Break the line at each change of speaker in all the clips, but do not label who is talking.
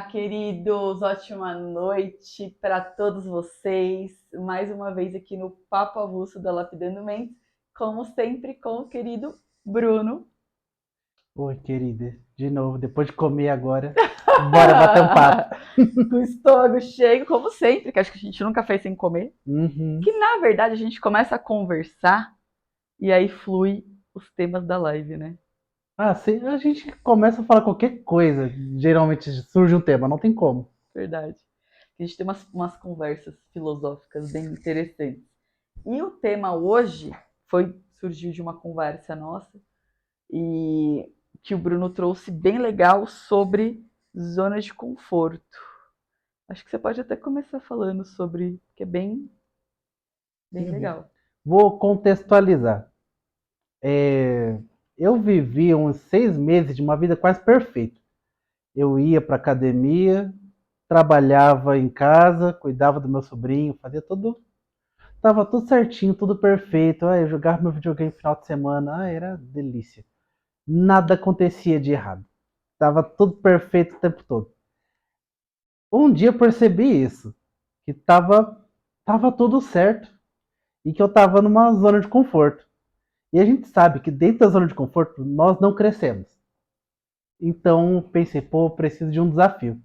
Queridos, ótima noite para todos vocês. Mais uma vez aqui no Papo Avulso da Lapidando Mentes, como sempre com o querido Bruno.
Oi, querida. De novo, depois de comer agora, bora bater um papo.
Com o estômago cheio, como sempre, que acho que a gente nunca fez sem comer.
Uhum.
Que na verdade a gente começa a conversar e aí flui os temas da live, né?
Ah, sim, a gente começa a falar qualquer coisa. Geralmente surge um tema, não tem como.
Verdade. A gente tem umas conversas filosóficas bem interessantes. E o tema hoje surgiu de uma conversa nossa e que o Bruno trouxe bem legal sobre zona de conforto. Acho que você pode até começar falando sobre, que é bem
Uhum.
legal.
Vou contextualizar. Eu vivi uns 6 meses de uma vida quase perfeita. Eu ia para academia, trabalhava em casa, cuidava do meu sobrinho, fazia tudo. Tava tudo certinho, tudo perfeito. Eu jogava meu videogame no final de semana. Era delícia. Nada acontecia de errado. Tava tudo perfeito o tempo todo. Um dia eu percebi isso, que tava tudo certo e que eu tava numa zona de conforto. E a gente sabe que dentro da zona de conforto nós não crescemos. Então pensei, pô, preciso de um desafio.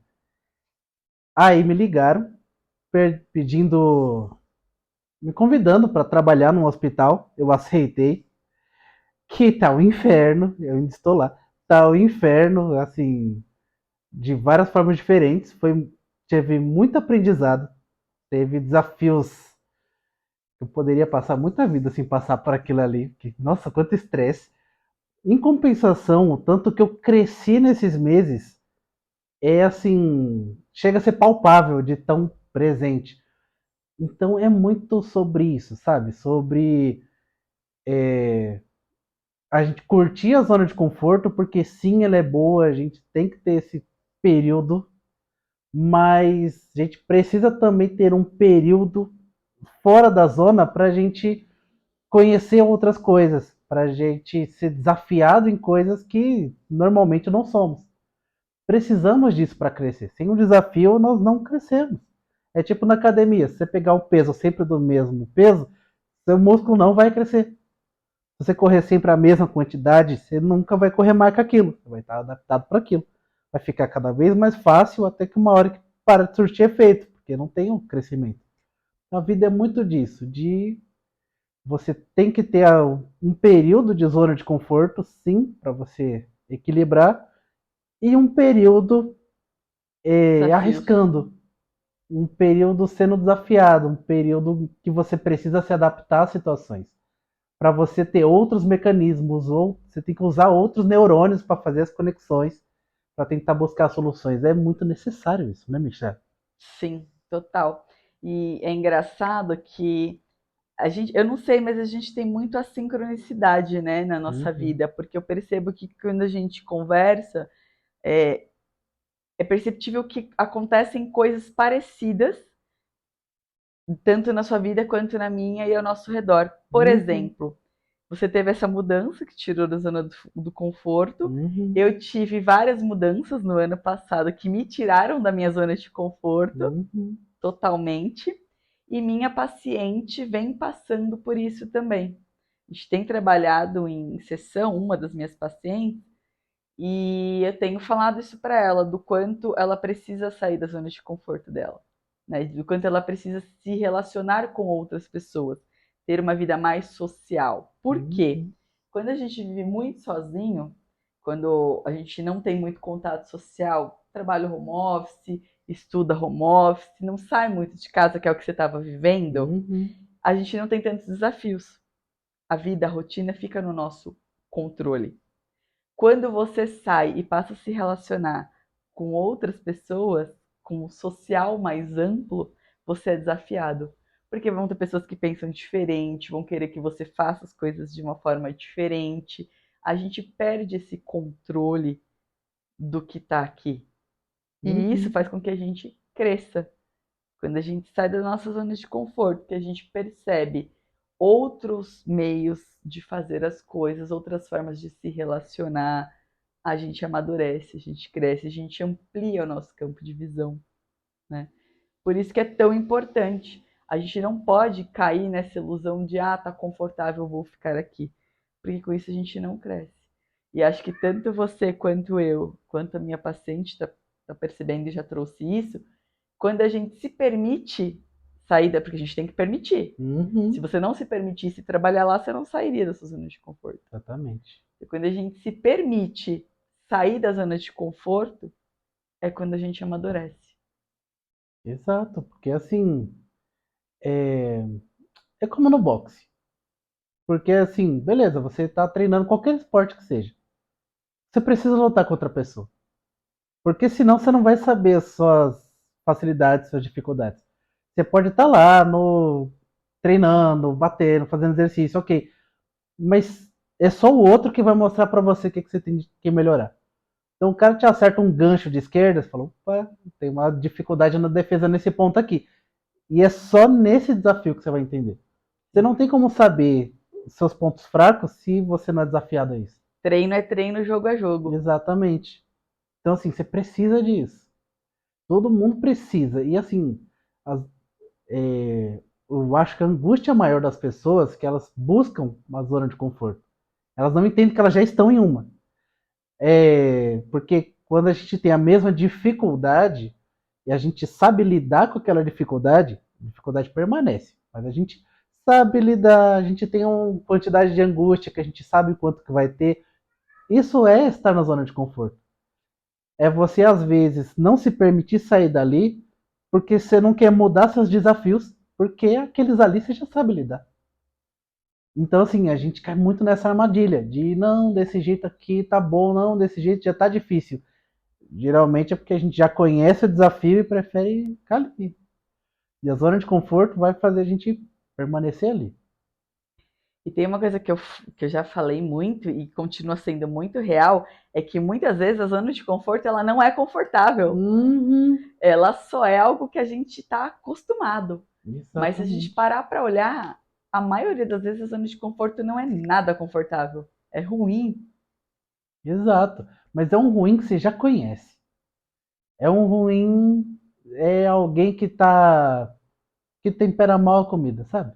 Aí me ligaram pedindo, me convidando para trabalhar num hospital. Eu aceitei. Que tá o inferno, eu ainda estou lá. Tá o inferno, assim, de várias formas diferentes. Teve muito aprendizado, teve desafios. Eu poderia passar muita vida sem passar por aquilo ali. Nossa, quanto estresse. Em compensação, o tanto que eu cresci nesses meses é assim, chega a ser palpável de tão presente. Então é muito sobre isso, sabe? Sobre a gente curtir a zona de conforto, porque sim, ela é boa, a gente tem que ter esse período, mas a gente precisa também ter um período fora da zona para a gente conhecer outras coisas, para a gente ser desafiado em coisas que normalmente não somos. Precisamos disso para crescer. Sem um desafio, nós não crescemos. É tipo na academia, se você pegar o peso sempre do mesmo peso, seu músculo não vai crescer. Se você correr sempre a mesma quantidade, você nunca vai correr mais que aquilo. Você vai estar adaptado para aquilo. Vai ficar cada vez mais fácil até que uma hora que para de surtir efeito, porque não tem um crescimento. A vida é muito disso, de você tem que ter um período de zona de conforto, sim, para você equilibrar, e um período
Desafios.
arriscando, um período sendo desafiado, um período que você precisa se adaptar às situações. Para você ter outros mecanismos, ou você tem que usar outros neurônios para fazer as conexões, para tentar buscar soluções. É muito necessário isso, né, Michel?
Sim, total. E é engraçado que eu não sei, mas a gente tem muito a sincronicidade, né, na nossa
Uhum,
vida, porque eu percebo que quando a gente conversa, é, é perceptível que acontecem coisas parecidas, tanto na sua vida quanto na minha e ao nosso redor. Por
uhum,
exemplo, você teve essa mudança que tirou da zona do conforto.
uhum,
Eu tive várias mudanças no ano passado que me tiraram da minha zona de conforto
uhum,
totalmente. E minha paciente vem passando por isso também. A gente tem trabalhado em sessão, uma das minhas pacientes, e eu tenho falado isso para ela, do quanto ela precisa sair da zona de conforto dela, né? Do quanto ela precisa se relacionar com outras pessoas, ter uma vida mais social. Por quê?
uhum,
Quando a gente vive muito sozinho, quando a gente não tem muito contato social, trabalha home office, estuda home office, não sai muito de casa, que é o que você estava vivendo,
uhum,
a gente não tem tantos desafios. A vida, a rotina fica no nosso controle. Quando você sai e passa a se relacionar com outras pessoas, com o social mais amplo, você é desafiado. Porque vão ter pessoas que pensam diferente, vão querer que você faça as coisas de uma forma diferente. A gente perde esse controle do que está aqui. E isso
uhum.
faz com que a gente cresça. Quando a gente sai da nossa zona de conforto, que a gente percebe outros meios de fazer as coisas, outras formas de se relacionar, a gente amadurece, a gente cresce, a gente amplia o nosso campo de visão, né? Por isso que é tão importante. A gente não pode cair nessa ilusão de, tá confortável, vou ficar aqui. Porque com isso a gente não cresce. E acho que tanto você quanto eu, quanto a minha paciente tá percebendo e já trouxe isso, quando a gente se permite sair porque a gente tem que permitir. Se você não se permitisse trabalhar lá, você não sairia da sua zona de conforto.
Exatamente.
E quando a gente se permite sair da zona de conforto, é quando a gente amadurece.
Exato, porque assim, é como no boxe. Porque assim, beleza, você tá treinando qualquer esporte que seja. Você precisa lutar com outra pessoa. Porque senão você não vai saber as suas facilidades, suas dificuldades. Você pode estar lá no treinando, batendo, fazendo exercício, ok. Mas é só o outro que vai mostrar pra você o que você tem que melhorar. Então o cara te acerta um gancho de esquerda, você fala, opa, tem uma dificuldade na defesa nesse ponto aqui. E é só nesse desafio que você vai entender. Você não tem como saber seus pontos fracos se você não é desafiado a isso.
Treino é treino, jogo é jogo.
Exatamente. Então, assim, você precisa disso. Todo mundo precisa. E, assim, as, eu acho que a angústia maior das pessoas é que elas buscam uma zona de conforto. Elas não entendem que elas já estão em uma. Porque quando a gente tem a mesma dificuldade e a gente sabe lidar com aquela dificuldade, a dificuldade permanece. Mas a gente sabe lidar, a gente tem uma quantidade de angústia que a gente sabe quanto que vai ter. Isso é estar na zona de conforto. É você, às vezes, não se permitir sair dali porque você não quer mudar seus desafios, porque aqueles ali você já sabe lidar. Então, assim, a gente cai muito nessa armadilha de não, desse jeito aqui tá bom, não, desse jeito já tá difícil. Geralmente é porque a gente já conhece o desafio e prefere ficar ali. E a zona de conforto vai fazer a gente permanecer ali.
E tem uma coisa que eu já falei muito e continua sendo muito real, é que muitas vezes a zona de conforto ela não é confortável. Ela só é algo que a gente está acostumado. Mas se a gente
Exatamente.
parar para olhar, a maioria das vezes a zona de conforto não é nada confortável. É ruim.
Exato. Mas é um ruim que você já conhece. É um ruim, é alguém que tempera mal a comida, sabe?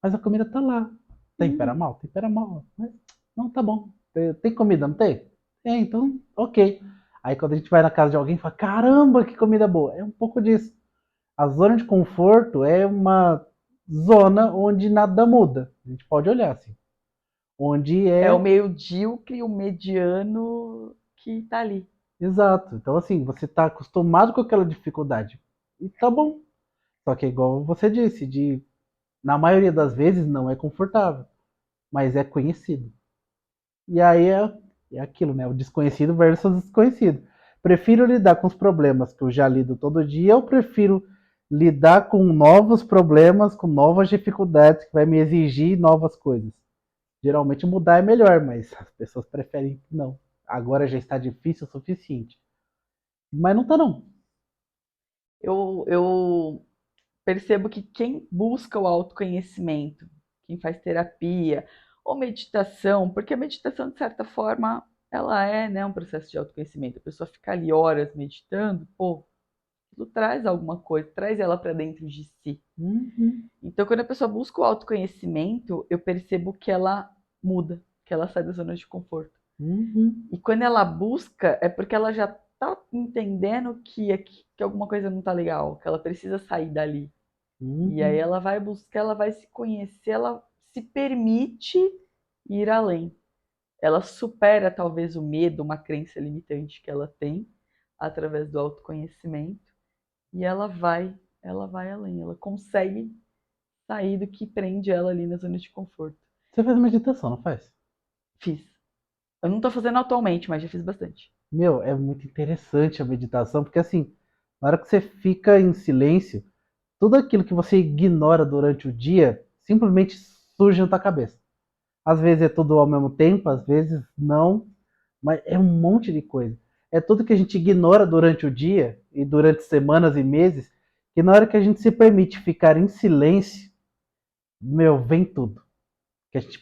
Mas a comida tá lá. Tempera mal? Tempera mal. Mas não, tá bom. Tem comida, não tem? Tem, então, ok. Aí quando a gente vai na casa de alguém, fala, caramba, que comida boa. É um pouco disso. A zona de conforto é uma zona onde nada muda. A gente pode olhar assim. Onde
É o
é
medíocre, o mediano que tá ali.
exato. Então, assim, você tá acostumado com aquela dificuldade. E tá bom. Só que é igual você disse, na maioria das vezes não é confortável, mas é conhecido. E aí é aquilo, né? O desconhecido versus o desconhecido. Prefiro lidar com os problemas que eu já lido todo dia, ou prefiro lidar com novos problemas, com novas dificuldades que vai me exigir novas coisas. Geralmente mudar é melhor, mas as pessoas preferem não. Agora já está difícil o suficiente. Mas não tá não.
Eu percebo que quem busca o autoconhecimento, quem faz terapia ou meditação, porque a meditação, de certa forma, ela é, né, um processo de autoconhecimento. A pessoa fica ali horas meditando, pô, aquilo traz alguma coisa, traz ela para dentro de si. Então, quando a pessoa busca o autoconhecimento, eu percebo que ela muda, que ela sai da zona de conforto. E quando ela busca, é porque ela já está entendendo que alguma coisa não está legal, que ela precisa sair dali. E aí ela vai buscar, ela vai se conhecer, ela se permite ir além. Ela supera talvez o medo, uma crença limitante que ela tem através do autoconhecimento e ela vai além, ela consegue sair do que prende ela ali na zona de conforto.
Você faz meditação, não faz?
Fiz. Eu não tô fazendo atualmente, mas já fiz bastante.
Meu, é muito interessante a meditação, porque assim, na hora que você fica em silêncio, tudo aquilo que você ignora durante o dia simplesmente surge na tua cabeça. Às vezes é tudo ao mesmo tempo, às vezes não, mas é um monte de coisa. É tudo que a gente ignora durante o dia e durante semanas e meses, que na hora que a gente se permite ficar em silêncio, meu, vem tudo. Que a gente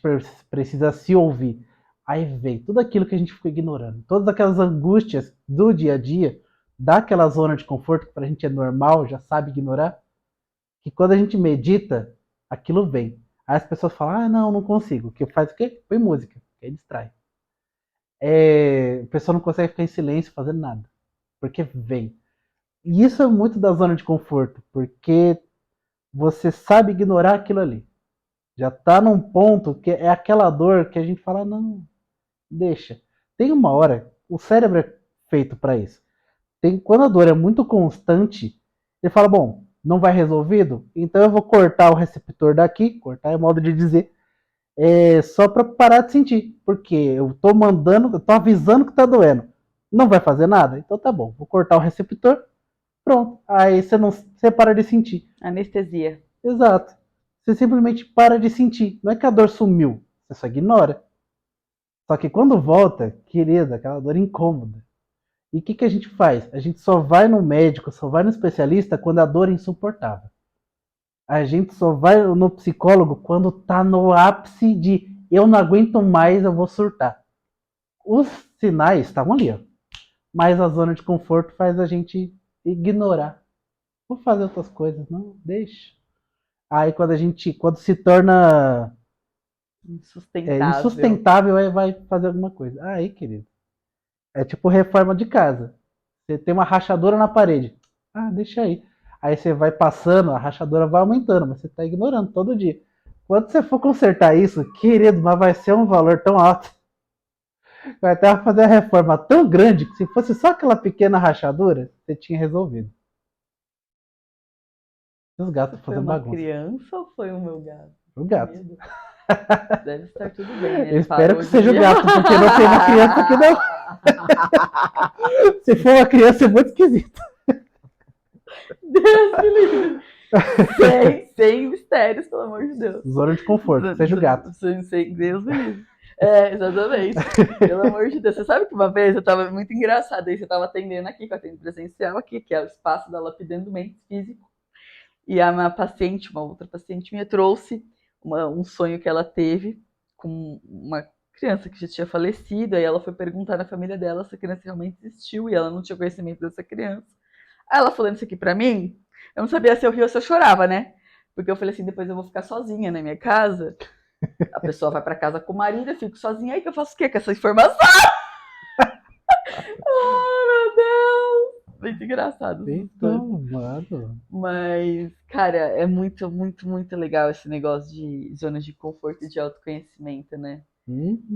precisa se ouvir. Aí vem tudo aquilo que a gente ficou ignorando, todas aquelas angústias do dia a dia, daquela zona de conforto que pra gente é normal, já sabe ignorar, que quando a gente medita, aquilo vem. Aí as pessoas falam, ah, não, não consigo. Que faz o quê? Põe música, que aí distrai. A pessoa não consegue ficar em silêncio fazendo nada, porque vem. E isso é muito da zona de conforto, porque você sabe ignorar aquilo ali. Já tá num ponto que é aquela dor que a gente fala, não, deixa. Tem uma hora, o cérebro é feito para isso. Quando a dor é muito constante, ele fala, bom, não vai resolvido, então eu vou cortar o receptor daqui, cortar é modo de dizer, só para parar de sentir, porque eu tô mandando, eu tô avisando que tá doendo. Não vai fazer nada? Então tá bom, vou cortar o receptor, pronto. Aí você para de sentir.
Anestesia.
Exato. Você simplesmente para de sentir. Não é que a dor sumiu, você só ignora. Só que quando volta, querida, aquela dor incômoda. E o que a gente faz? A gente só vai no médico, só vai no especialista quando a dor é insuportável. A gente só vai no psicólogo quando tá no ápice de eu não aguento mais, eu vou surtar. Os sinais estavam ali, ó. Mas a zona de conforto faz a gente ignorar. Vou fazer outras coisas, não, deixa. Aí quando se torna
Insustentável.
insustentável, aí vai fazer alguma coisa. Aí, querido, é tipo reforma de casa. Você tem uma rachadura na parede. Ah, deixa aí. Aí você vai passando, a rachadura vai aumentando, mas você está ignorando todo dia. Quando você for consertar isso, querido, mas vai ser um valor tão alto. Vai até fazer a reforma tão grande que se fosse só aquela pequena rachadura, você tinha resolvido. Os gatos
Foi
fazendo
uma
bagunça.
criança ou foi o meu gato?
O gato.
Deve estar tudo bem, né?
Eu espero que seja o gato, porque não tem uma criança aqui não. Se for uma criança, é muito esquisito.
Deus me livre. Sem mistérios, pelo amor de Deus.
Zona de conforto, seja o gato.
Sem Deus me livre. Exatamente. Pelo amor de Deus. Você sabe que uma vez eu tava muito engraçada aí, você tava atendendo aqui, que eu atendo presencial aqui, que é o espaço da Lapidando Mentes Físico. E uma paciente, uma outra paciente minha, trouxe um sonho que ela teve com uma criança que já tinha falecido. Aí ela foi perguntar na família dela se a criança realmente existiu e ela não tinha conhecimento dessa criança. Aí ela falando isso aqui pra mim, eu não sabia se eu ria ou se eu chorava, né? Porque eu falei assim, depois eu vou ficar sozinha na minha casa. A pessoa vai pra casa com o marido, eu fico sozinha, aí que eu faço o quê com essa informação? Oh, meu Deus! Muito engraçado.
Então, mano.
Mas, cara, é muito, muito, muito legal esse negócio de zonas de conforto e de autoconhecimento, né?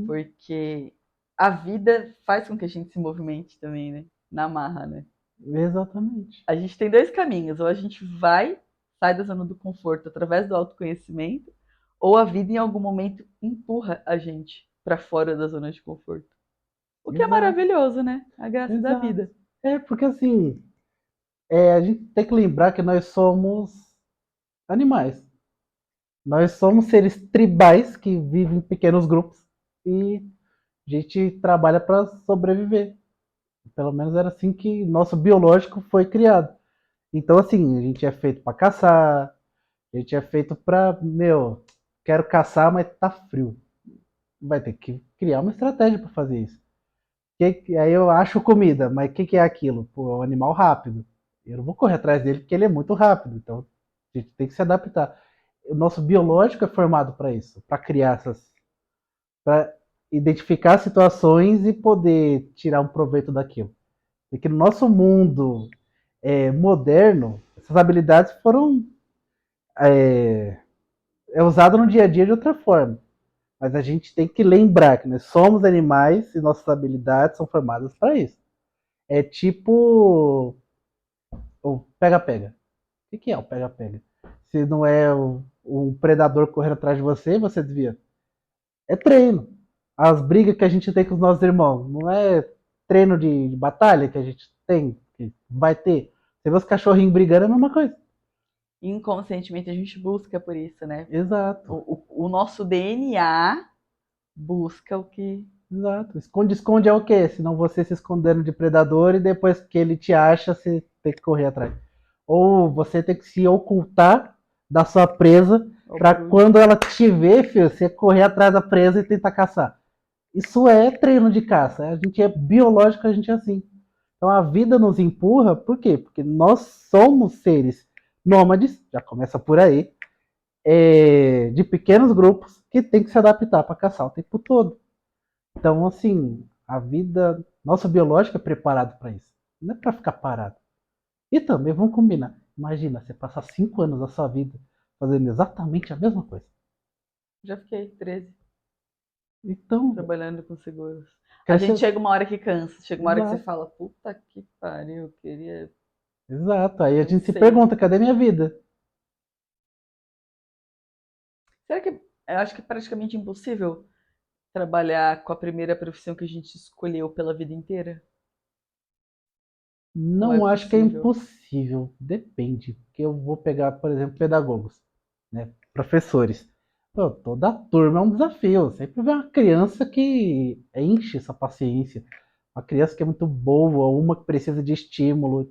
Porque a vida faz com que a gente se movimente também, né? Na marra, né?
Exatamente.
A gente tem dois caminhos, ou a gente sai da zona do conforto através do autoconhecimento, ou a vida em algum momento empurra a gente para fora da zona de conforto. O que é maravilhoso, né? A graça da vida.
Porque assim, a gente tem que lembrar que nós somos animais. Nós somos seres tribais que vivem em pequenos grupos e a gente trabalha para sobreviver. Pelo menos era assim que nosso biológico foi criado. Então, assim, a gente é feito para caçar, a gente é feito para, quero caçar, mas tá frio. Vai ter que criar uma estratégia para fazer isso. Aí eu acho comida, mas o que é aquilo? Pô, é um animal rápido. Eu não vou correr atrás dele porque ele é muito rápido. Então, a gente tem que se adaptar. O nosso biológico é formado para isso, para criar para identificar situações e poder tirar um proveito daquilo. Porque no nosso mundo moderno, essas habilidades foram usadas no dia a dia de outra forma. Mas a gente tem que lembrar que nós somos animais e nossas habilidades são formadas para isso. É tipo o pega-pega. O que é o pega-pega? Se não é um predador correndo atrás de você, você desvia. É treino. As brigas que a gente tem com os nossos irmãos, não é treino de batalha que a gente tem, que vai ter. Você vê os cachorrinhos brigando, é a mesma coisa.
Inconscientemente a gente busca por isso, né?
Exato.
O nosso DNA busca o que...
Exato. Esconde-esconde é o quê? Senão você se escondendo de predador e depois que ele te acha, você tem que correr atrás. Ou você tem que se ocultar da sua presa para quando ela te ver, filho, você correr atrás da presa e tentar caçar. Isso é treino de caça. A gente é biológico, a gente é assim. Então a vida nos empurra, por quê? Porque nós somos seres nômades, já começa por aí, de pequenos grupos que tem que se adaptar para caçar o tempo todo. Então, assim, a vida, nossa biológica é preparada para isso. Não é para ficar parado. E também, vamos combinar. Imagina, você passar 5 anos da sua vida fazendo exatamente a mesma coisa.
Já fiquei 13
Então,
trabalhando com seguros. A gente
cresce.
chega uma hora que cansa, chega uma hora que você
Exato,
fala, puta que pariu, eu queria.
exato. Aí a gente se
Cansei.
pergunta, cadê minha vida?
Será que eu acho que é praticamente impossível trabalhar com a primeira profissão que a gente escolheu pela vida inteira? Ou é
Não acho que é
possível?
impossível. Depende. Porque eu vou pegar, por exemplo, pedagogos, né? Professores. Pô, toda turma é um desafio. Sempre vem uma criança que enche essa paciência. Uma criança que é muito boa, uma que precisa de estímulo.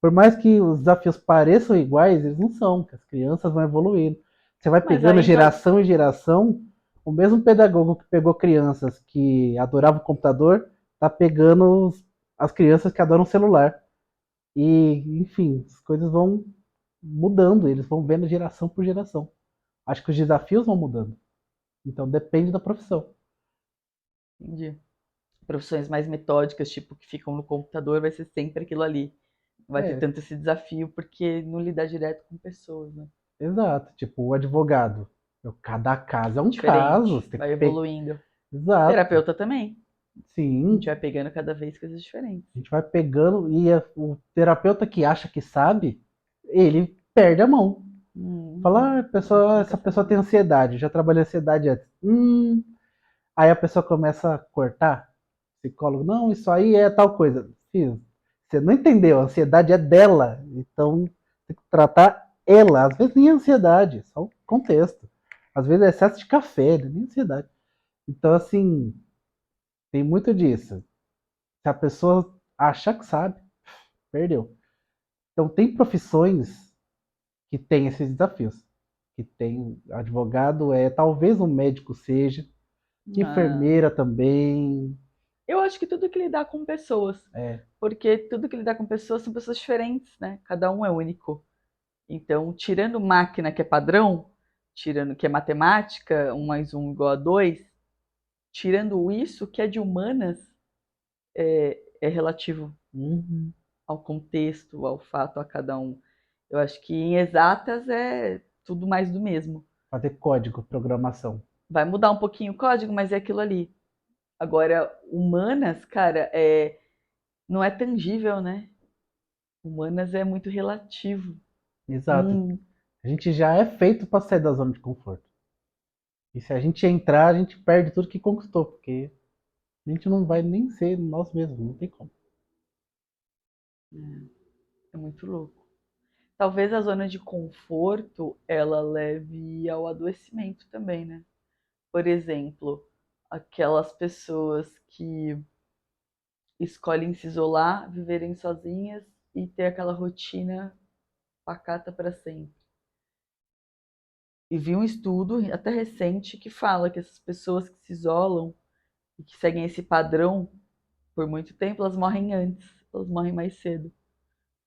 Por mais que os desafios pareçam iguais, eles não são. As crianças vão evoluindo. Você vai
Mas
pegando
aí vai.
geração em geração. O mesmo pedagogo que pegou crianças que adoravam o computador, tá pegando as crianças que adoram o celular. E, enfim, as coisas vão mudando, eles vão vendo geração por geração. Acho que os desafios vão mudando. Então depende da profissão.
Entendi. Profissões mais metódicas, tipo, que ficam no computador, vai ser sempre aquilo ali. Não vai ter
É,
tanto esse desafio, porque não lidar direto com pessoas, né?
exato. Tipo, o advogado. Cada caso é um caso.
Diferente,
Você tem que
vai
pegar.
evoluindo.
Exato.
Terapeuta também. A gente
Sim.
vai pegando cada vez coisas diferentes.
A gente vai pegando e o terapeuta que acha que sabe, ele perde a mão. Fala, essa
Complica
pessoa tem
também.
ansiedade, já trabalhei ansiedade antes. Aí a pessoa começa a cortar. Psicólogo, não, isso aí é tal coisa. Filho, você não entendeu, a ansiedade é dela. Então tem que tratar ela. Às vezes nem é ansiedade, só o contexto. Às vezes é excesso de café, nem ansiedade. Então, assim, tem muito disso. Se a pessoa achar que sabe, perdeu. Então, tem profissões que têm esses desafios. Que tem advogado, talvez um médico seja,
Ah,
enfermeira também.
eu acho que tudo que lidar com pessoas.
É,
Porque tudo que lidar com pessoas são pessoas diferentes, né? Cada um é único. Então, tirando máquina que é padrão, tirando que é matemática, um mais um igual a dois, tirando isso, o que é de humanas é relativo
uhum.
ao contexto, ao fato, a cada um. Eu acho que em exatas é tudo mais do mesmo.
Fazer código, programação.
Vai mudar um pouquinho o código, mas é aquilo ali. Agora, humanas, cara, não é tangível, né? Humanas é muito relativo.
Exato.
Hum,
A gente já é feito para sair da zona de conforto. E se a gente entrar, a gente perde tudo que conquistou, porque a gente não vai nem ser nós mesmos, não tem como.
é muito louco. Talvez a zona de conforto ela leve ao adoecimento também, né? Por exemplo, aquelas pessoas que escolhem se isolar, viverem sozinhas e ter aquela rotina pacata para sempre. E vi um estudo, até recente, que fala que essas pessoas que se isolam e que seguem esse padrão por muito tempo, elas morrem antes, elas morrem mais cedo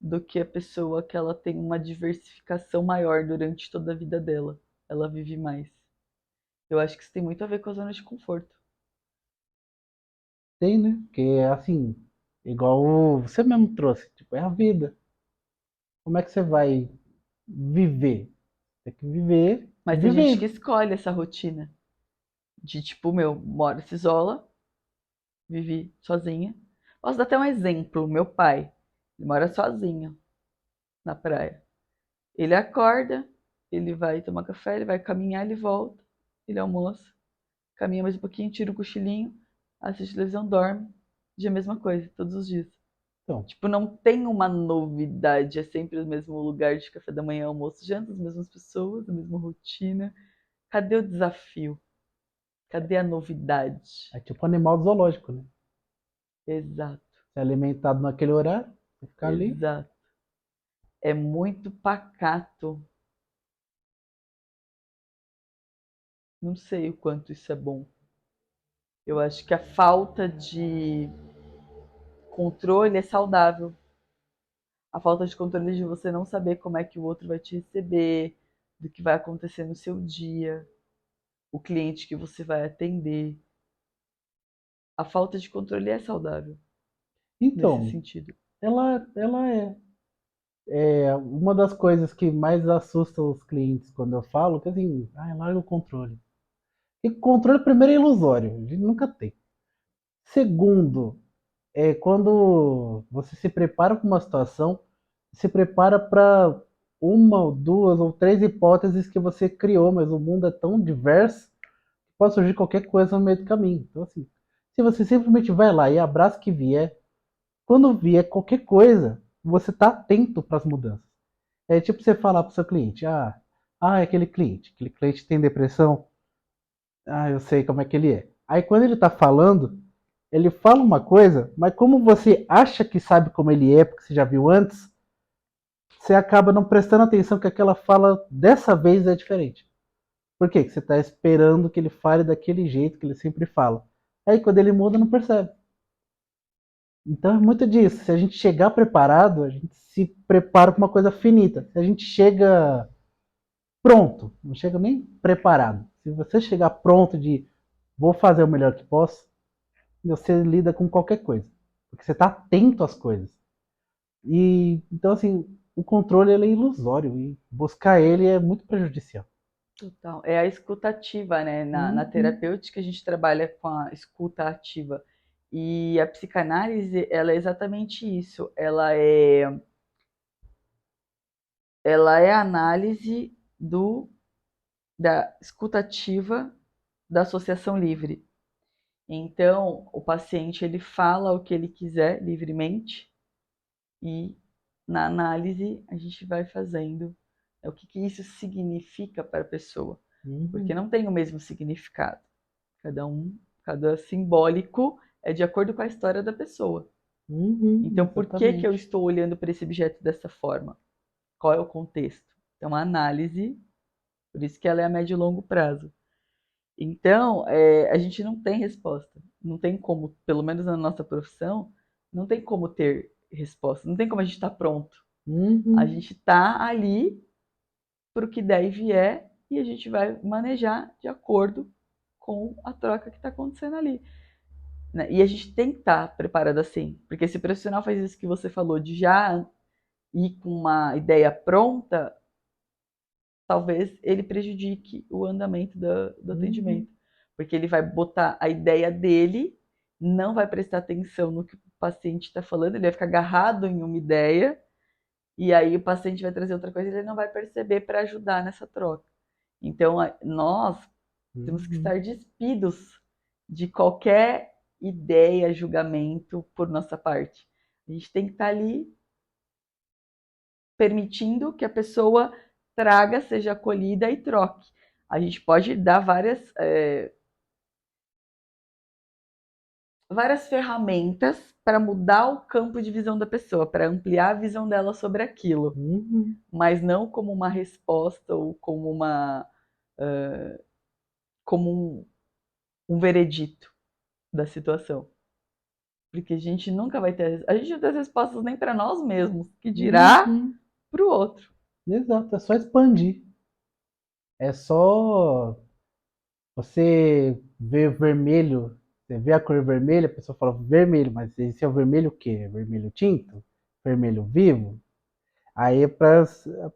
do que a pessoa que ela tem uma diversificação maior durante toda a vida dela. Ela vive mais. Eu acho que isso tem muito a ver com a zona de conforto.
Tem, né? Porque é assim, igual você mesmo trouxe, tipo, é a vida. Como é que você vai viver? Tem que viver
Mas tem gente que
vivendo.
escolhe essa rotina de tipo, meu, mora, se isola, vive sozinha. Posso dar até um exemplo. Meu pai, ele mora sozinho na praia. Ele acorda, ele vai tomar café, ele vai caminhar, ele volta, ele almoça, caminha mais um pouquinho, tira um cochilinho, assiste televisão, dorme. De a mesma coisa, todos os dias.
Então,
Tipo, não tem uma novidade, é sempre o mesmo lugar de café da manhã, almoço, janta, as mesmas pessoas, a mesma rotina. Cadê o desafio? Cadê a novidade?
é tipo um animal zoológico, né?
Exato,
Você é alimentado naquele horário, você fica ali.
exato. É muito pacato. Não sei o quanto isso é bom. Eu acho que a falta de controle é saudável. A falta de controle de você não saber como é que o outro vai te receber, do que vai acontecer no seu dia, o cliente que você vai atender. A falta de controle é saudável nesse
Então,
sentido.
ela é uma das coisas que mais assusta os clientes quando eu falo, que assim, larga o controle. E o controle, primeiro, é ilusório, a gente nunca tem. Segundo, quando você se prepara para uma situação, se prepara para uma ou duas ou três hipóteses que você criou, mas o mundo é tão diverso que pode surgir qualquer coisa no meio do caminho. Então, assim, se você simplesmente vai lá e abraça o que vier, quando vier qualquer coisa, você está atento para as mudanças. É tipo você falar para o seu cliente, é aquele cliente tem depressão, eu sei como é que ele é. Aí quando ele está falando, ele fala uma coisa, mas como você acha que sabe como ele é, porque você já viu antes, você acaba não prestando atenção que aquela fala dessa vez é diferente. Por quê? Porque você está esperando que ele fale daquele jeito que ele sempre fala. Aí quando ele muda, não percebe. Então é muito disso. Se a gente chegar preparado, a gente se prepara para uma coisa finita. Se a gente chega pronto, não chega nem preparado. Se você chegar pronto de vou fazer o melhor que posso, você lida com qualquer coisa. Porque você está atento às coisas. E então assim, o controle ele é ilusório e buscar ele é muito prejudicial.
Total. É a escuta ativa, né? Na
Uhum,
terapêutica a gente trabalha com a escuta ativa. E a psicanálise, ela é exatamente isso. Ela é a análise da escuta ativa da associação livre. Então, o paciente ele fala o que ele quiser livremente e na análise a gente vai fazendo o que, que isso significa para a pessoa, porque
uhum,
não tem o mesmo significado. Cada simbólico é de acordo com a história da pessoa. Então, por que que eu
exatamente.
estou olhando para esse objeto dessa forma? Qual é o contexto? Então, a análise, por isso que ela é a médio e longo prazo. Então, a gente não tem resposta. Não tem como, pelo menos na nossa profissão, não tem como ter resposta. Não tem como a gente estar pronto. A
Uhum,
gente está ali para o que der e vier e a gente vai manejar de acordo com a troca que está acontecendo ali. Né? E a gente tem que estar preparado assim, porque se o profissional faz isso que você falou, de já ir com uma ideia pronta, talvez ele prejudique o andamento do
uhum,
atendimento, porque ele vai botar a ideia dele, não vai prestar atenção no que o paciente está falando, ele vai ficar agarrado em uma ideia, e aí o paciente vai trazer outra coisa e ele não vai perceber para ajudar nessa troca. Então, nós temos que
uhum,
estar despidos de qualquer ideia, julgamento por nossa parte. A gente tem que estar ali permitindo que a pessoa traga, seja acolhida e troque. A gente pode dar várias ferramentas para mudar o campo de visão da pessoa, para ampliar a visão dela sobre aquilo,
uhum.
mas não como uma resposta ou como um veredito da situação. Porque a gente nunca vai ter. A gente não tem as respostas nem para nós mesmos, que dirá
Uhum.
para o outro.
Exato, é só expandir. É só você ver vermelho, você vê a cor vermelha, a pessoa fala vermelho, mas esse é o vermelho o quê? Vermelho tinto? Vermelho vivo? Aí é para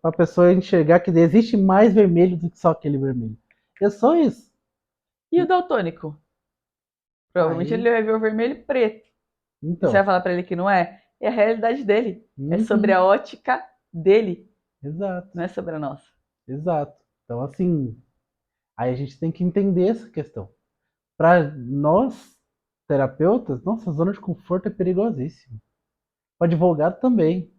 a pessoa enxergar que existe mais vermelho do que só aquele vermelho. É só isso.
E o daltônico? Provavelmente
Aí,
ele vai ver o vermelho e preto. E você vai
então,
falar para ele que não é? É a realidade dele. É sobre a
uhum,
ótica dele,
exato,
não é sobre a nossa.
exato. Então, assim, aí a gente tem que entender essa questão. Para nós, terapeutas, nossa, zona de conforto é perigosíssima. O advogado também.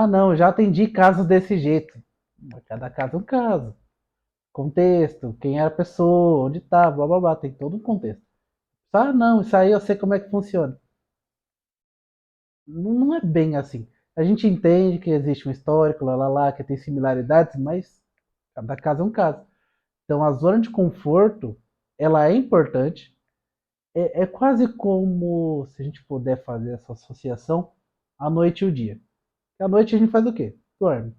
Não, já atendi casos desse jeito. Cada caso é um caso. Contexto, quem era a pessoa, onde estava, blá blá blá, tem todo um contexto. Não, isso aí eu sei como é que funciona. Não é bem assim. A gente entende que existe um histórico, lá, que tem similaridades, mas cada caso é um caso. Então a zona de conforto, ela é importante, É quase como se a gente puder fazer essa associação a noite e o dia. A noite a gente faz o quê? Dorme.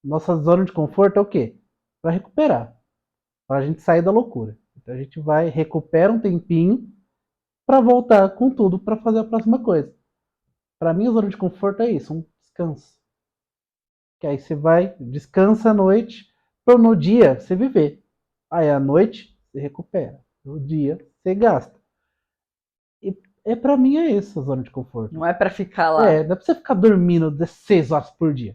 Nossa zona de conforto é o quê? Para recuperar, para a gente sair da loucura. Então a gente vai, recupera um tempinho para voltar com tudo para fazer a próxima coisa. Para mim, a zona de conforto é isso, um descanso. Que aí você vai, descansa à noite, para no dia você viver. Aí à noite você recupera, no dia você gasta. E para mim é isso a zona de conforto.
Não é pra ficar lá.
Dá para você ficar dormindo 16 horas por dia.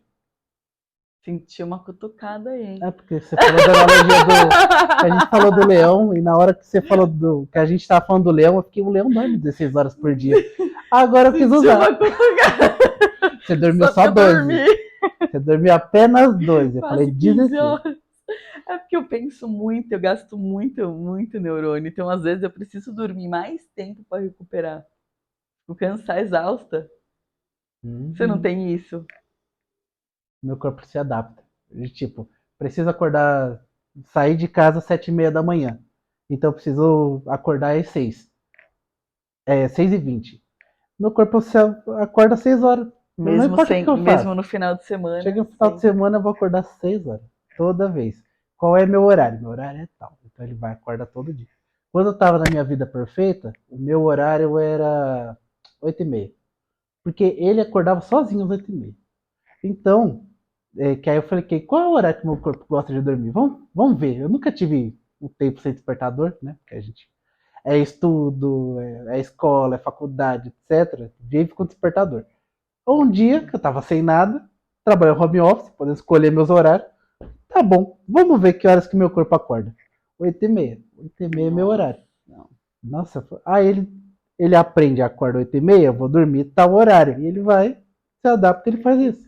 Senti uma cutucada aí, hein?
É porque você falou da analogia do. Que a gente falou do leão, e na hora que você falou do. Que a gente tava falando do leão, eu fiquei, o leão dorme 16 horas por dia. Agora eu quis
Senti
usar.
uma cutucada.
Você dormiu
Só
só
porque eu
12.
dormi
Você dormiu apenas 12. Eu falei
quase 15
16.
horas. É porque eu penso muito, eu gasto muito, muito neurônio. Então, às vezes, eu preciso dormir mais tempo para recuperar. Fico cansar, exausta. Você não
Uhum.
tem isso?
Meu corpo se adapta. De tipo, preciso acordar, sair de casa às 7h30 da manhã. Então eu preciso acordar às 6. 6h20. Meu corpo se acorda às 6 horas. Não
Mesmo
importa o que
sem,
eu
mesmo
faço.
no final de
Chega
semana,
no final de
sempre.
semana, eu vou acordar às 6 horas. Toda vez. Qual é meu horário? Meu horário é tal. Então ele vai acordar todo dia. Quando eu estava na minha vida perfeita, o meu horário era 8h30. Porque ele acordava sozinho às 8h30. Então, que aí eu falei, qual é o horário que meu corpo gosta de dormir? Vamos ver. Eu nunca tive um tempo sem despertador, né? Porque a gente estudo, escola, é faculdade, etc. Vive com despertador. Um dia que eu tava sem nada, trabalhando home office, podendo escolher meus horários. Tá bom, vamos ver que horas que meu corpo acorda. 8h30. 8h30 é meu
Nossa,
horário.
não.
Nossa, aí ele aprende, acorda 8h30, eu vou dormir tal horário. E ele vai, se adapta, ele faz isso.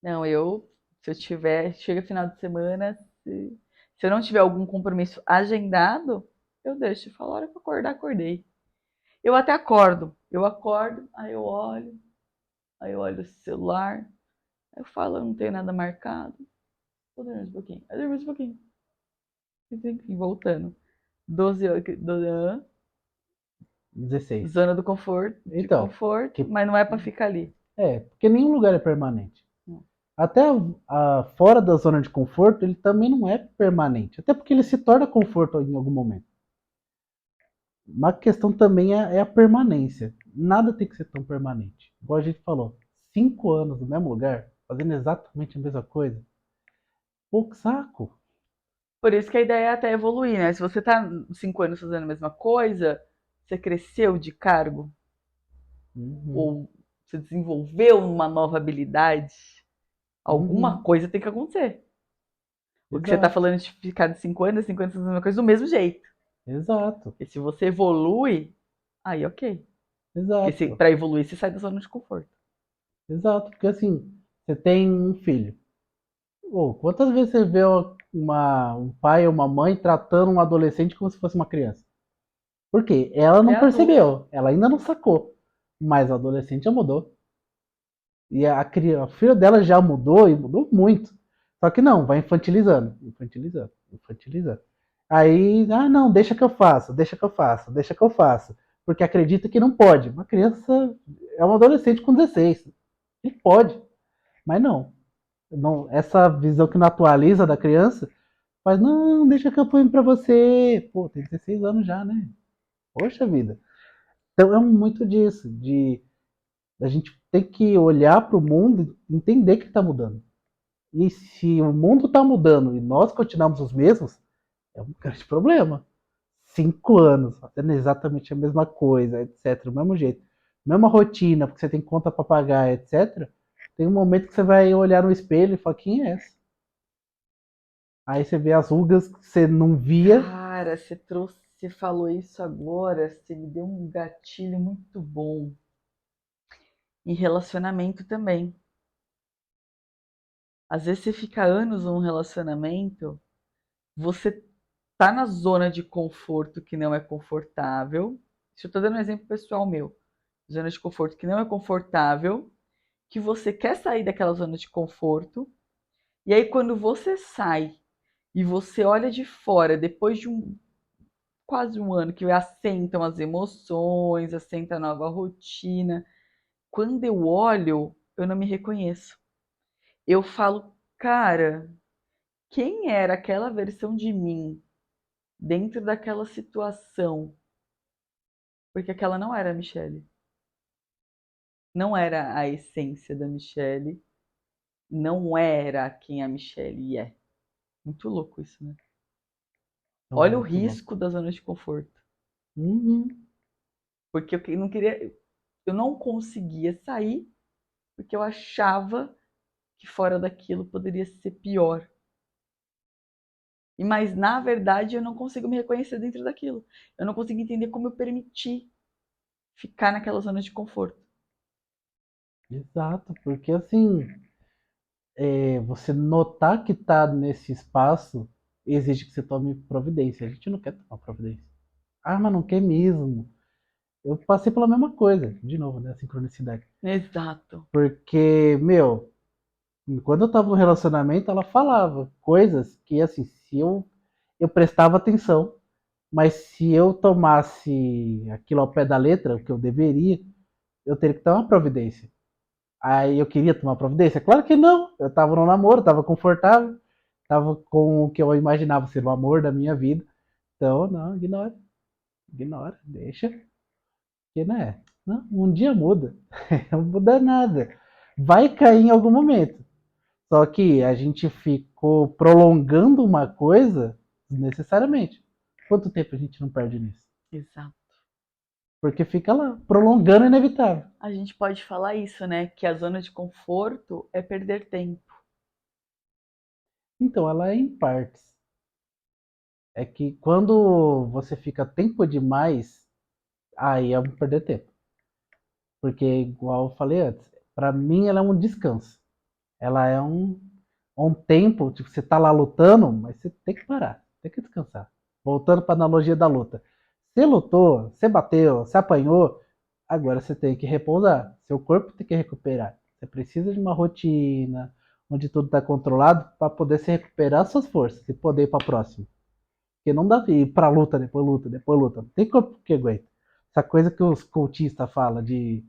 Não, se eu tiver, chega final de semana, se eu não tiver algum compromisso agendado, eu deixo. Eu falo, a hora que eu acordar, acordei. Eu até acordo. Eu acordo, aí eu olho o celular, aí eu falo, eu não tenho nada marcado. Vou dormir um pouquinho. Aí eu dormi um pouquinho. E voltando. 12 anos,
16.
zona do conforto, de
Então,
conforto,
que,
mas não é pra ficar ali.
porque nenhum lugar é permanente.
Não.
Até fora da zona de conforto, ele também não é permanente. Até porque ele se torna conforto em algum momento. Uma questão também é a permanência. Nada tem que ser tão permanente. Igual a gente falou, 5 anos no mesmo lugar, fazendo exatamente a mesma coisa. Pô, que saco.
Por isso que a ideia é até evoluir, né? Se você tá 5 anos fazendo a mesma coisa, você cresceu de cargo,
Uhum,
ou você desenvolveu uma nova habilidade, alguma
uhum,
coisa tem que acontecer. O que você está
exato,
falando de ficar de 5 anos fazendo a mesma coisa do mesmo jeito.
exato,
E se você evolui, aí ok. Porque
exato,
para evoluir, você sai da zona de conforto.
exato. Porque assim, você tem um filho. Pô, quantas vezes você vê um pai ou uma mãe tratando um adolescente como se fosse uma criança? Por quê? Ela
Você
não
é adulto.
percebeu, ela ainda não sacou. Mas o adolescente já mudou. E a filha dela já mudou e mudou muito. Só que não, vai infantilizando, infantilizando, infantilizando. Aí, não, deixa que eu faço, deixa que eu faço, deixa que eu faço. Porque acredita que não pode. Uma criança é um adolescente com 16. Ele pode, mas não. Essa visão que não atualiza da criança faz, não, deixa que eu ponho pra você. Pô, tem 16 anos já, né? Poxa vida. Então é muito disso, de a gente tem que olhar para o mundo e entender que está mudando. E se o mundo está mudando e nós continuamos os mesmos, é um grande problema. 5 anos, fazendo exatamente a mesma coisa, etc. Do mesmo jeito. Mesma rotina, porque você tem conta para pagar, etc. Tem um momento que você vai olhar no espelho e falar, quem é essa? Aí você vê as rugas que você não via.
Cara, você falou isso agora, você me deu um gatilho muito bom. Em relacionamento também. Às vezes você fica anos num relacionamento, você tá na zona de conforto que não é confortável. Isso eu tô dando um exemplo pessoal meu. Zona de conforto que não é confortável, que você quer sair daquela zona de conforto, e aí quando você sai e você olha de fora, depois de quase um ano que assentam as emoções, assenta a nova rotina. Quando eu olho, eu não me reconheço. Eu falo, cara, quem era aquela versão de mim dentro daquela situação? Porque aquela não era a Michelle. Não era a essência da Michelle. Não era quem a Michelle é. Muito louco isso, né?
É
Olha o
muito louco.
risco da zona de conforto.
Uhum.
Porque eu não queria, eu não conseguia sair porque eu achava que fora daquilo poderia ser pior. Mas na verdade eu não consigo me reconhecer dentro daquilo. Eu não consigo entender como eu permiti ficar naquela zona de conforto.
Exato, porque assim, você notar que tá nesse espaço exige que você tome providência. A gente não quer tomar providência. Ah, mas não quer mesmo. Eu passei pela mesma coisa, de novo, né? A sincronicidade.
Exato.
Porque, meu, quando eu tava no relacionamento, ela falava coisas que, assim, se eu prestava atenção, mas se eu tomasse aquilo ao pé da letra, o que eu deveria, eu teria que tomar uma providência. Aí eu queria tomar providência? Claro que não. Eu tava no namoro, tava confortável, tava com o que eu imaginava ser o amor da minha vida. Então, não, ignora, ignora, deixa, que não é. Não, um dia muda, não muda nada. Vai cair em algum momento. Só que a gente ficou prolongando uma coisa desnecessariamente. Quanto tempo a gente não perde nisso?
Exato.
Porque fica lá, prolongando o inevitável.
A gente pode falar isso, né? Que a zona de conforto é perder tempo.
Então, ela é em partes. É que quando você fica tempo demais, aí é um perder tempo. Porque, igual eu falei antes, para mim ela é um descanso. Ela é um tempo, tipo, você tá lá lutando, mas você tem que parar, tem que descansar. Voltando para a analogia da luta. Você lutou, você bateu, você apanhou, agora você tem que repousar. Seu corpo tem que recuperar. Você precisa de uma rotina, onde tudo está controlado, para poder se recuperar suas forças e poder ir para a próxima. Porque não dá pra ir pra luta, depois luta, depois luta. Não tem corpo que aguenta. Essa coisa que os cultistas falam de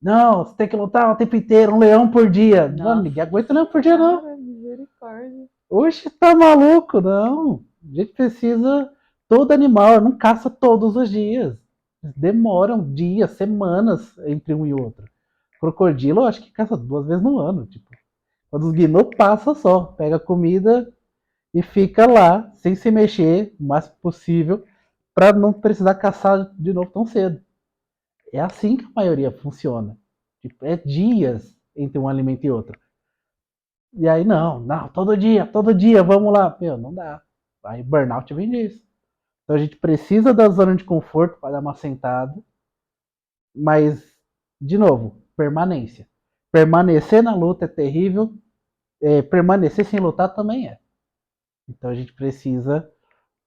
não, você tem que lutar o tempo inteiro, um leão por dia. Mano,
Nossa,
ninguém aguenta um leão por dia, não.
cara, misericórdia.
Oxe, tá maluco? Não. A gente precisa. Todo animal não caça todos os dias. Demoram dias, semanas entre um e outro. Crocodilo, eu acho que caça 2 vezes no ano. Tipo, quando os guinou, passa só. Pega comida e fica lá, sem se mexer, o máximo possível, para não precisar caçar de novo tão cedo. É assim que a maioria funciona. Tipo, é dias entre um alimento e outro. E aí, não, todo dia, vamos lá. Meu, não dá. Aí burnout vem disso. Então a gente precisa da zona de conforto para dar uma sentada, mas, de novo, permanência. Permanecer na luta é terrível, permanecer sem lutar também é. Então a gente precisa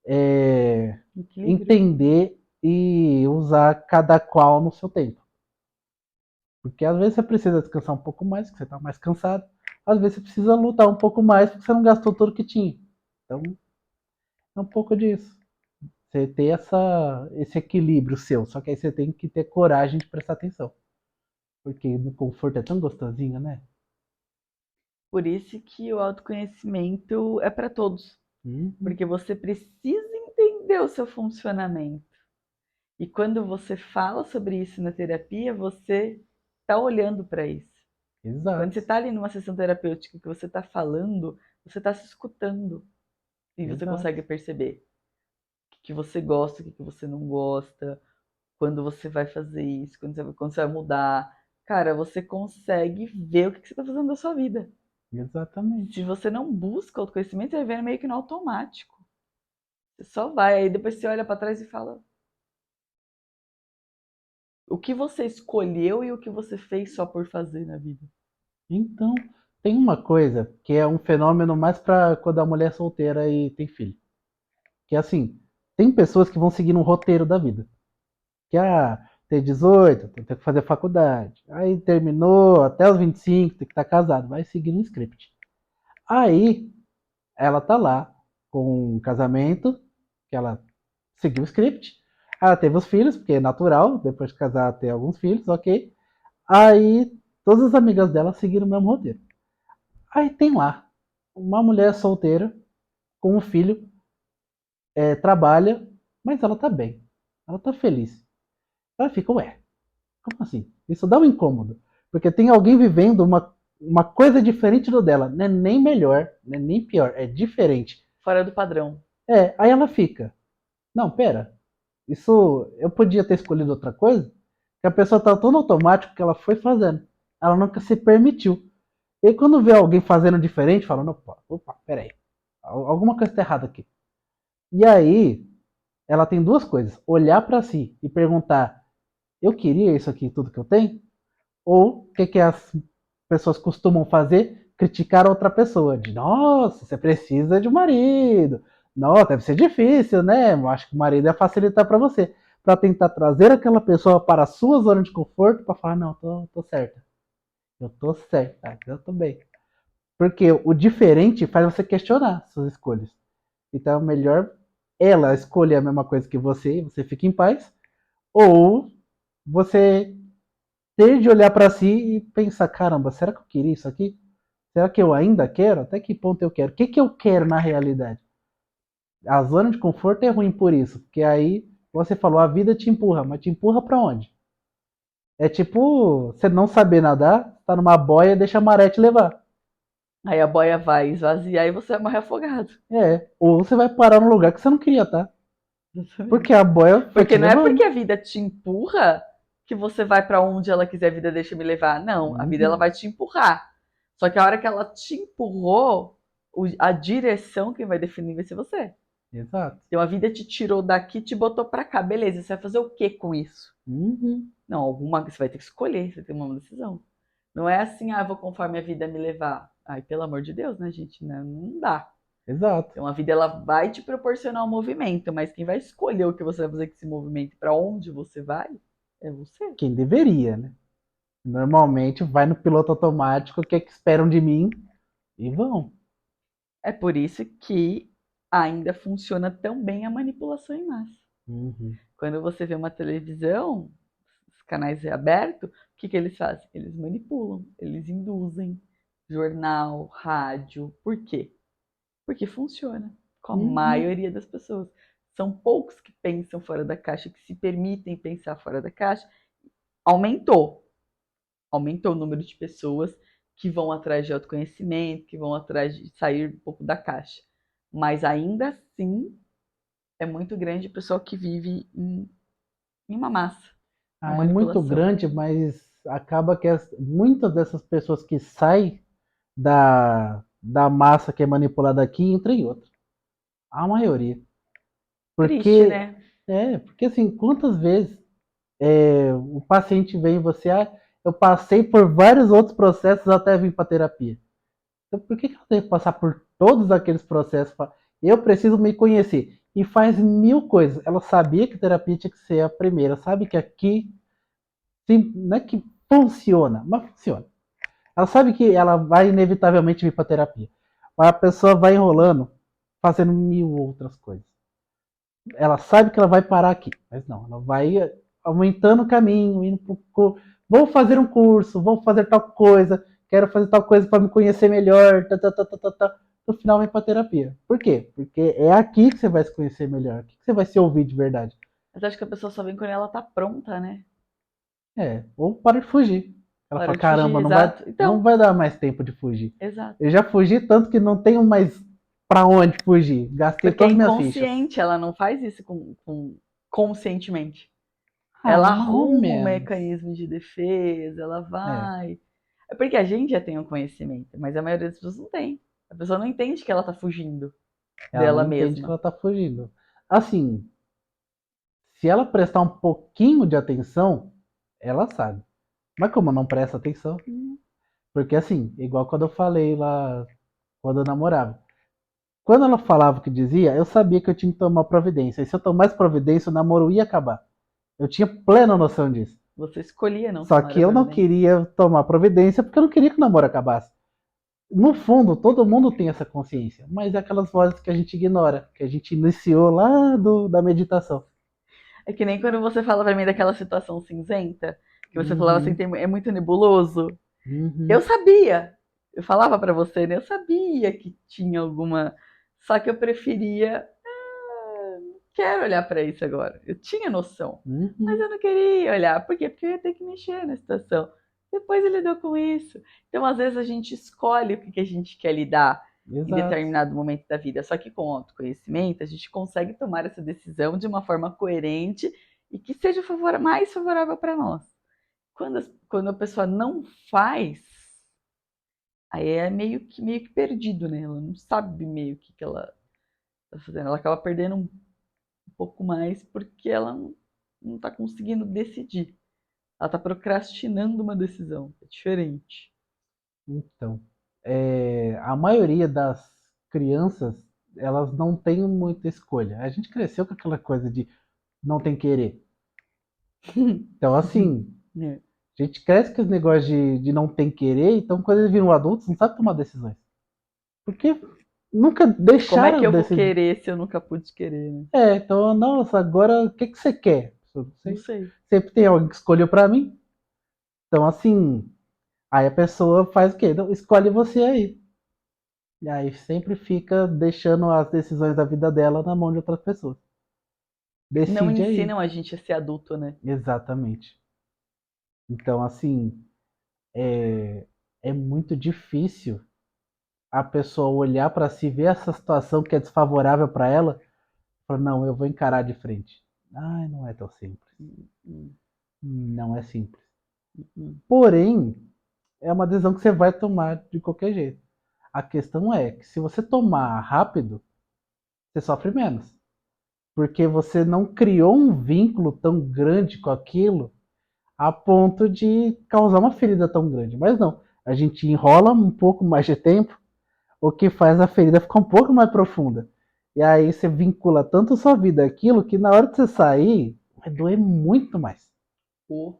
Equilíbrio.
entender e usar cada qual no seu tempo. Porque às vezes você precisa descansar um pouco mais, porque você está mais cansado. Às vezes você precisa lutar um pouco mais, porque você não gastou tudo que tinha. Então, é um pouco disso. Você ter esse equilíbrio seu. Só que aí você tem que ter coragem de prestar atenção. Porque no conforto é tão gostosinho, né?
Por isso que o autoconhecimento é para todos.
Uhum.
Porque você precisa entender o seu funcionamento. E quando você fala sobre isso na terapia, você está olhando para isso. Quando você
Exato,
está ali numa sessão terapêutica que você está falando, você está se escutando. E você
exato,
consegue perceber o que você gosta, o que você não gosta, quando você vai fazer isso, quando você vai mudar. Cara, você consegue ver o que você está fazendo da sua vida. Se
exatamente.
você não busca autoconhecimento, você vai vendo meio que no automático. Você só vai, aí depois você olha para trás e fala o que você escolheu e o que você fez só por fazer na vida.
Então, tem uma coisa que é um fenômeno mais para quando a mulher é solteira e tem filho. Que é assim, tem pessoas que vão seguir um roteiro da vida. Que tem 18, tem que fazer faculdade. Aí terminou, até os 25, tem que estar casado. Vai seguir um script. Aí ela tá lá com um casamento, que ela seguiu o script. Ela teve os filhos, porque é natural, depois de casar ter alguns filhos, ok. Aí todas as amigas dela seguiram o mesmo roteiro. Aí tem lá uma mulher solteira com um filho, trabalha, mas ela tá bem, ela tá feliz. Ela fica, ué, como assim? Isso dá um incômodo, porque tem alguém vivendo uma coisa diferente do dela, não é nem melhor, não é nem pior, é diferente.
Fora do padrão.
Aí ela fica, não, pera, isso eu podia ter escolhido outra coisa, que a pessoa tá tão no automático que ela foi fazendo, ela nunca se permitiu. E quando vê alguém fazendo diferente, fala, opa, peraí, alguma coisa tá errada aqui. E aí, ela tem duas coisas: olhar para si e perguntar, eu queria isso aqui, tudo que eu tenho? Ou o que as pessoas costumam fazer? Criticar a outra pessoa. De, nossa, você precisa de um marido. Nossa, deve ser difícil, né? Eu acho que o marido ia facilitar para você. Para tentar trazer aquela pessoa para a sua zona de conforto, para falar, não, tô certa. Eu tô certa, eu tô bem. Porque o diferente faz você questionar suas escolhas. Então é melhor ela escolher a mesma coisa que você e você fica em paz, ou você ter de olhar para si e pensar, caramba, será que eu queria isso aqui? Será que eu ainda quero? Até que ponto eu quero? O que eu quero na realidade? A zona de conforto é ruim por isso, porque aí você falou, a vida te empurra, mas te empurra para onde? É tipo você não saber nadar, tá numa boia e deixa a maré te levar.
Aí a boia vai esvaziar e você vai morrer afogado.
Ou você vai parar num lugar que você não queria estar. Porque a boia foi te
Porque não é porque
levando.
a vida te empurra que você vai para onde ela quiser, a vida deixa me levar. Não, a vida ela
Uhum.
vai te empurrar. Só que a hora que ela te empurrou, a direção quem vai definir vai ser você.
Exato.
Então a vida te tirou daqui, te botou para cá. Beleza, você vai fazer o que com isso?
Uhum.
Não, alguma você vai ter que escolher, você tem uma decisão. Não é assim, vou conforme a vida me levar. Ai, pelo amor de Deus, né, gente? Não dá.
Exato.
Então a vida ela vai te proporcionar um movimento, mas quem vai escolher o que você vai fazer com esse movimento, para onde você vai, é você.
Quem deveria, né? Normalmente vai no piloto automático, o que é que esperam de mim? E vão.
É por isso que ainda funciona tão bem a manipulação em massa.
Uhum.
Quando você vê uma televisão, os canais abertos, o que eles fazem? Eles manipulam, eles induzem. Jornal, rádio. Por quê? Porque funciona com a
Uhum.
maioria das pessoas. São poucos que pensam fora da caixa, que se permitem pensar fora da caixa. Aumentou. Aumentou o número de pessoas que vão atrás de autoconhecimento, que vão atrás de sair um pouco da caixa. Mas ainda assim, é muito grande a pessoa que vive em uma massa, uma
É muito
manipulação.
grande, mas acaba que muitas dessas pessoas que saem da massa que é manipulada aqui entram em outra. A maioria.
Triste,
Porque,
né?
porque assim, quantas vezes o paciente vem e você, eu passei por vários outros processos até vir para terapia. Então, por que eu tenho que passar por todos aqueles processos? Eu preciso me conhecer. E faz mil coisas. Ela sabia que terapia tinha que ser a primeira. Sabe que aqui, sim, não é que funciona, mas funciona. Ela sabe que ela vai inevitavelmente vir para terapia. Mas a pessoa vai enrolando, fazendo mil outras coisas. Ela sabe que ela vai parar aqui, mas não, ela vai aumentando o caminho, indo pro, vou fazer um curso, vou fazer tal coisa, quero fazer tal coisa para me conhecer melhor, no final vem para terapia. Por quê? Porque é aqui que você vai se conhecer melhor, aqui que você vai se ouvir de verdade.
Mas acho que a pessoa só vem quando ela tá pronta, né?
Ou para de fugir. Ela
Para
fala,
de fugir,
caramba,
exato.
não
Então,
vai dar mais tempo de fugir.
exato.
Eu já fugi tanto que não tenho mais para onde fugir. Gastei
Porque é
todas as minhas fichas.
inconsciente, ela não faz isso conscientemente. Ela
Mais ou
arruma um
menos.
mecanismo de defesa, ela
É.
vai. É porque a gente já tem o conhecimento, mas a maioria das pessoas não tem. A pessoa não entende que ela tá fugindo
Ela não
dela
entende que
mesma.
ela tá fugindo. Assim, se ela prestar um pouquinho de atenção, ela sabe. Mas como não presta atenção? Porque assim, igual quando eu falei lá, quando eu namorava. Quando ela falava o que dizia, eu sabia que eu tinha que tomar providência. E se eu tomasse providência, o namoro ia acabar. Eu tinha plena noção disso.
Você escolhia não
Só
tomar
que
a
eu não
providência.
queria tomar providência porque eu não queria que o namoro acabasse. no fundo, todo mundo tem essa consciência, mas é aquelas vozes que a gente ignora, que a gente iniciou lá da meditação.
É que nem quando você fala pra mim daquela situação cinzenta, que você falava assim,
Uhum,
é muito nebuloso. Eu
uhum,
sabia, eu falava pra você, né? Eu sabia que tinha alguma. Só que eu preferia. Não quero olhar pra isso agora. Eu tinha noção, mas
uhum,
eu não queria olhar. Por quê? Porque eu ia ter que mexer na situação. Depois ele lidou com isso. Então, às vezes, a gente escolhe o que a gente quer lidar em
exato,
determinado momento da vida. Só que com autoconhecimento, a gente consegue tomar essa decisão de uma forma coerente e que seja mais favorável para nós. Quando a pessoa não faz, aí é meio que perdido, né? Ela não sabe meio que ela tá fazendo. Ela acaba perdendo um pouco mais porque ela não está conseguindo decidir. Ela está procrastinando uma decisão. É diferente.
então, a maioria das crianças, elas não têm muita escolha. A gente cresceu com aquela coisa de não tem querer. Então, assim,
É.
a gente cresce com esse negócio de não tem querer, então quando eles viram adultos, não sabe tomar decisões. Porque nunca
Como é que
deixaram
eu vou
decidir.
querer se eu nunca pude querer, né?
Então, nossa, agora o que, que você quer? Eu não
Não
sei.
sei.
Sempre tem alguém que escolheu pra mim. Então, assim, aí a pessoa faz o quê? Então, escolhe você aí. E aí sempre fica deixando as decisões da vida dela na mão de outras pessoas.
Não
Decide aí.
ensinam a gente a ser adulto, né?
Exatamente. Então, assim, é muito difícil a pessoa olhar para si, ver essa situação que é desfavorável para ela, e falar, não, eu vou encarar de frente. Ai, não é tão simples.
Hum,
Não é simples.
hum.
Porém, é uma decisão que você vai tomar de qualquer jeito. A questão é que se você tomar rápido, você sofre menos. Porque você não criou um vínculo tão grande com aquilo a ponto de causar uma ferida tão grande. Mas não, a gente enrola um pouco mais de tempo, o que faz a ferida ficar um pouco mais profunda. E aí você vincula tanto a sua vida àquilo que na hora de você sair, vai doer muito mais.
O,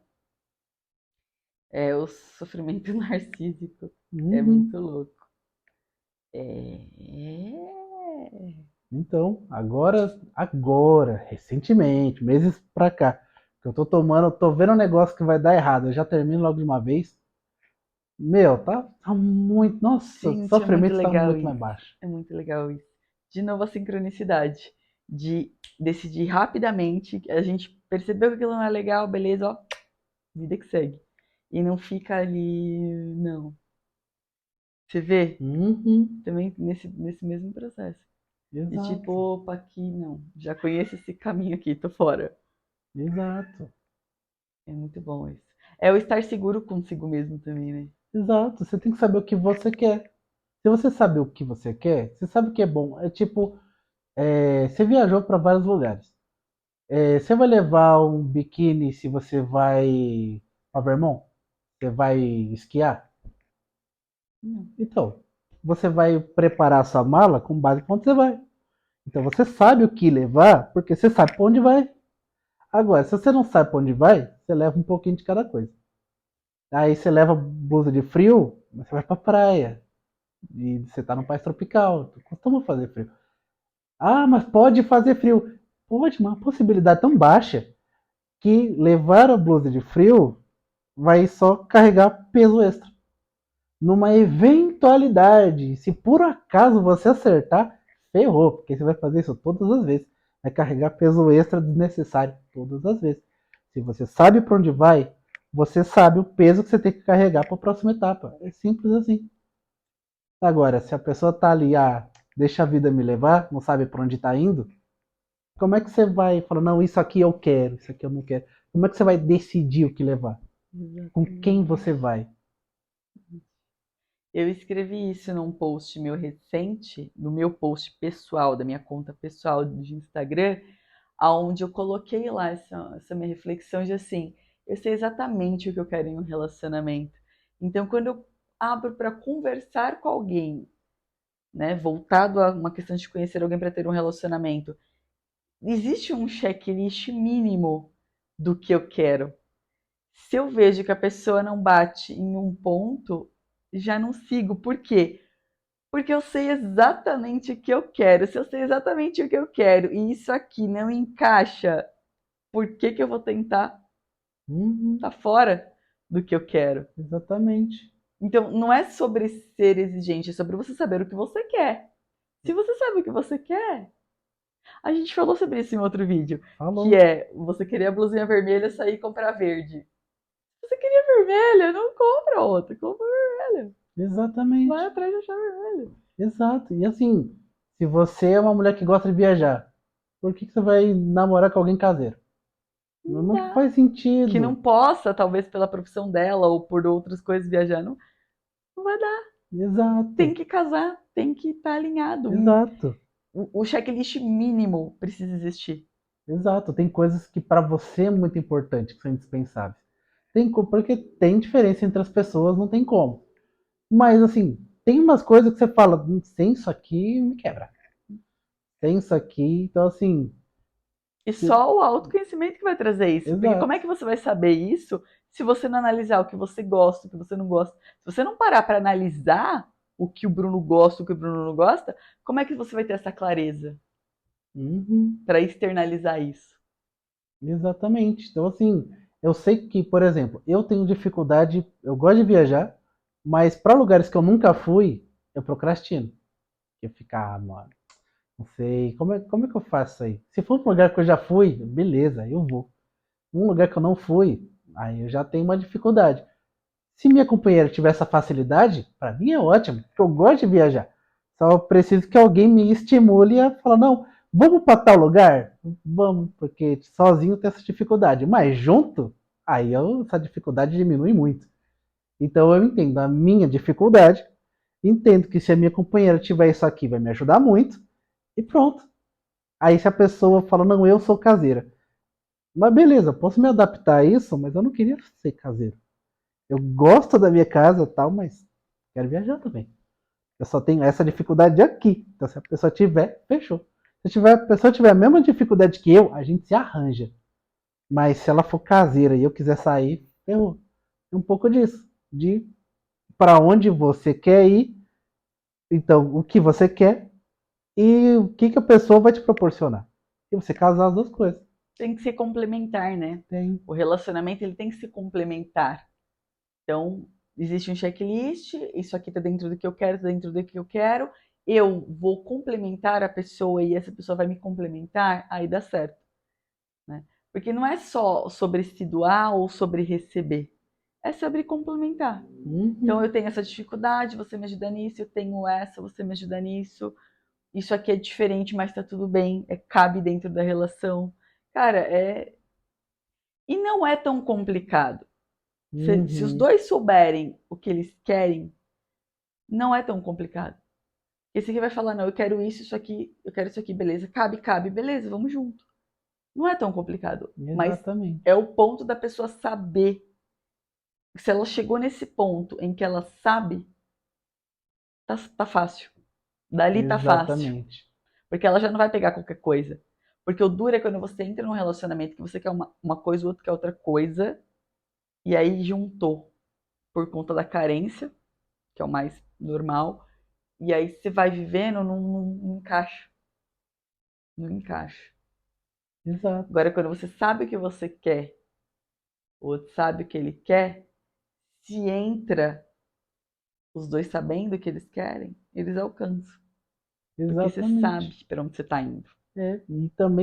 o sofrimento narcísico é muito
Uhum.
louco. É.
Então, recentemente, meses pra cá, que eu tô tomando, tô vendo um negócio que vai dar errado, eu já termino logo de uma vez. Meu, tá muito. Nossa, o
Gente, é muito
sofrimento está
legal
muito mais
isso.
baixo.
É muito legal isso. De novo, a sincronicidade de decidir rapidamente. A gente percebeu que aquilo não é legal, beleza, ó, vida que segue. E não fica ali, não. Você vê?
Uhum,
Também nesse mesmo processo. De tipo,
exato,
opa, aqui não. Já conheço esse caminho aqui, tô fora.
exato,
É muito bom isso. É o estar seguro consigo mesmo também, né?
exato. Você tem que saber o que você quer. Se você sabe o que você quer, você sabe o que é bom. É tipo, você viajou para vários lugares. Você vai levar um biquíni se você vai para Vermont? Você vai esquiar?
Não.
Então, você vai preparar a sua mala com base para onde você vai. Então você sabe o que levar, porque você sabe para onde vai. Agora, se você não sabe para onde vai, você leva um pouquinho de cada coisa. Aí você leva blusa de frio, você vai pra praia. E você tá num país tropical, costuma fazer frio. Ah, mas pode fazer frio. Pode, mas a possibilidade tão baixa que levar a blusa de frio vai só carregar peso extra. Numa eventualidade, se por acaso você acertar, ferrou, porque você vai fazer isso todas as vezes. Vai carregar peso extra desnecessário todas as vezes. Se você sabe para onde vai, você sabe o peso que você tem que carregar para a próxima etapa. É simples assim. Agora, se a pessoa tá ali, deixa a vida me levar, não sabe para onde está indo, como é que você vai falar, não, isso aqui eu quero, isso aqui eu não quero? Como é que você vai decidir o que levar? Com quem
Exatamente.
você vai?
Eu escrevi isso num post meu recente, no meu post pessoal, da minha conta pessoal de Instagram, aonde eu coloquei lá essa minha reflexão de assim, eu sei exatamente o que eu quero em um relacionamento. Então, quando eu abro para conversar com alguém, né, voltado a uma questão de conhecer alguém para ter um relacionamento, existe um checklist mínimo do que eu quero. Se eu vejo que a pessoa não bate em um ponto, já não sigo. Por quê? Porque eu sei exatamente o que eu quero. Se eu sei exatamente o que eu quero e isso aqui não encaixa, por que que eu vou tentar
Uhum,
estar fora do que eu quero?
exatamente.
Então, não é sobre ser exigente, é sobre você saber o que você quer. Se você sabe o que você quer, a gente falou sobre isso em outro vídeo, que
Falou.
é você querer a blusinha vermelha, sair e comprar verde. Se você queria vermelha, não compra outra, compra vermelha. Vai
Exatamente.
atrás de achar vermelha.
Exato. E assim, se você é uma mulher que gosta de viajar, por que que você vai namorar com alguém caseiro? Não,
Não
não
dá.
faz
Que não
sentido.
possa, talvez pela profissão dela ou por outras coisas viajar, não vai dar. Tem
Exato.
que casar, tem que estar alinhado.
Exato.
O checklist mínimo precisa existir.
Exato. Tem coisas que para você é muito importante, que são indispensáveis. Porque tem diferença entre as pessoas, não tem como. Mas assim, tem umas coisas que você fala, sem isso aqui me quebra. Sem isso aqui, então assim,
E só o autoconhecimento que vai trazer isso. Porque como é
exato.
que você vai saber isso se você não analisar o que você gosta, o que você não gosta? Se você não parar para analisar o que o Bruno gosta, o que o Bruno não gosta, como é que você vai ter essa clareza
Uhum.
para externalizar isso?
Exatamente. Então, assim, eu sei que, por exemplo, eu tenho dificuldade, eu gosto de viajar, mas para lugares que eu nunca fui, eu procrastino. Eu fico, mano, não sei, como é que eu faço isso aí? Se for um lugar que eu já fui, beleza, eu vou. Um lugar que eu não fui, aí eu já tenho uma dificuldade. Se minha companheira tiver essa facilidade, para mim é ótimo, porque eu gosto de viajar. Só preciso que alguém me estimule a falar, não, vamos para tal lugar? Vamos, porque sozinho tem essa dificuldade. Mas junto, essa dificuldade diminui muito. Então eu entendo a minha dificuldade, entendo que se a minha companheira tiver isso aqui, vai me ajudar muito, e pronto. Aí se a pessoa fala, não, eu sou caseira. Mas beleza, posso me adaptar a isso, mas eu não queria ser caseiro. Eu gosto da minha casa e tal, mas quero viajar também. Eu só tenho essa dificuldade aqui. Então, se a pessoa tiver, fechou. Se a pessoa tiver a mesma dificuldade que eu, a gente se arranja. Mas se ela for caseira e eu quiser sair, ferrou. É um pouco disso. De para onde você quer ir, então o que você quer e o que, que a pessoa vai te proporcionar. E você casar as duas coisas.
Tem que ser complementar, né?
Tem.
O relacionamento ele tem que ser complementar. Então, existe um checklist, isso aqui está dentro do que eu quero, está dentro do que eu quero. Eu vou complementar a pessoa e essa pessoa vai me complementar, aí dá certo, né? Porque não é só sobre se doar ou sobre receber, é sobre complementar. Então, eu
Uhum.
tenho essa dificuldade, você me ajuda nisso, eu tenho essa, você me ajuda nisso. Isso aqui é diferente, mas tá tudo bem, cabe dentro da relação. Cara, e não é tão complicado. Se os
Uhum.
dois souberem o que eles querem, não é tão complicado. Esse aqui vai falar, não, eu quero isso aqui, eu quero isso aqui, beleza. Cabe, beleza, vamos junto. Não é tão complicado, mas é
Exatamente.
o ponto da pessoa saber. Se ela chegou nesse ponto em que ela sabe, tá fácil. Dali tá fácil.
Exatamente.
Porque ela já não vai pegar qualquer coisa. Porque o duro é quando você entra num relacionamento que você quer uma coisa, o outro quer outra coisa, e aí juntou por conta da carência, que é o mais normal, e aí você vai vivendo, não encaixa. Não encaixa.
Exato.
Agora, quando você sabe o que você quer, o outro sabe o que ele quer, se entra os dois sabendo o que eles querem, eles alcançam. Porque você
Exatamente.
sabe para onde você está indo.
É, e também